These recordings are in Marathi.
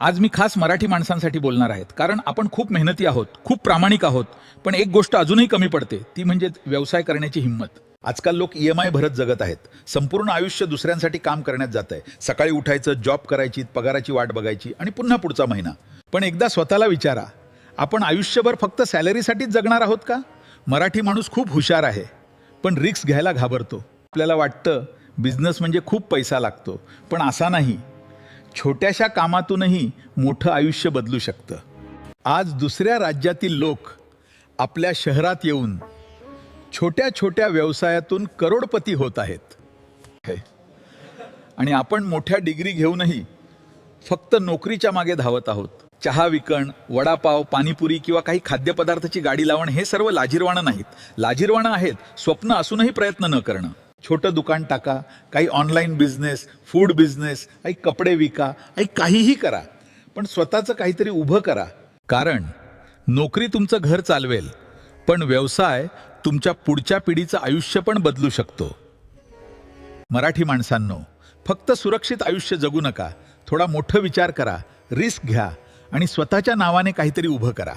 आज मी खास मराठी माणसांसाठी बोलणार आहेत, कारण आपण खूप मेहनती आहोत, खूप प्रामाणिक आहोत, पण एक गोष्ट अजूनही कमी पडते, ती म्हणजे व्यवसाय करण्याची हिंमत. आजकाल लोक EMI भरत जगत आहेत. संपूर्ण आयुष्य दुसऱ्यांसाठी काम करण्यात जात आहे. सकाळी उठायचं, जॉब करायची, पगाराची वाट बघायची आणि पुन्हा पुढचा महिना. पण एकदा स्वतःला विचारा, आपण आयुष्यभर फक्त सॅलरीसाठीच जगणार आहोत का? मराठी माणूस खूप हुशार आहे, पण रिस्क घ्यायला घाबरतो. आपल्याला वाटतं बिझनेस म्हणजे खूप पैसा लागतो, पण असा नाही. छोट्याशा कामातूनही मोठं आयुष्य बदलू शकतं. आज दुसऱ्या राज्यातील लोक आपल्या शहरात येऊन छोट्या छोट्या व्यवसायातून करोडपती होत आहेत. आणि आपण मोठ्या डिग्री घेऊनही फक्त नोकरीच्या मागे धावत आहोत. चहा विकण, वडापाव, पाणीपुरी किंवा काही खाद्यपदार्थाची गाडी लावण हे सर्व लाजिरवाणं नाहीत. लाजिरवाणं आहेत स्वप्न असूनही प्रयत्न न करणं. छोटं दुकान टाका, काही ऑनलाईन बिझनेस, फूड बिझनेस, काही कपडे विका, काहीही करा, पण स्वतःचं काहीतरी उभं करा. कारण नोकरी तुमचं घर चालवेल, पण व्यवसाय तुमच्या पुढच्या पिढीचं आयुष्य पण बदलू शकतो. मराठी माणसांनो, फक्त सुरक्षित आयुष्य जगू नका. थोडा मोठं विचार करा, रिस्क घ्या आणि स्वतःच्या नावाने काहीतरी उभं करा.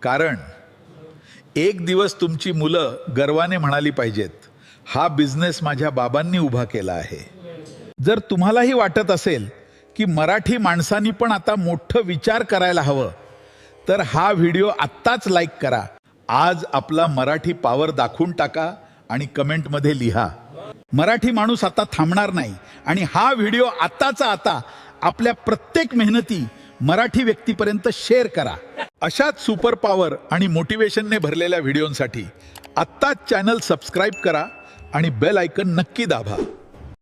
कारण एक दिवस तुमची मुलं गर्वाने म्हणाली पाहिजेत, हा बिझनेस माझ्या बाबांनी उभा केला आहे. जर तुम्हालाही वाटत असेल की मराठी माणसांनी पण आता मोठं विचार करायला हवं, तर हा व्हिडिओ आत्ताच लाईक करा. आज आपला मराठी पॉवर दाखवून टाका आणि कमेंटमध्ये लिहा, मराठी माणूस आता थांबणार नाही. आणि हा व्हिडिओ आताचा आता आपल्या प्रत्येक मेहनती मराठी व्यक्तीपर्यंत शेअर करा. अशाच सुपर पॉवर आणि मोटिवेशनने भरलेल्या व्हिडिओंसाठी आत्ताच चॅनल सबस्क्राईब करा आणि बेल आयकन नक्की दाबा.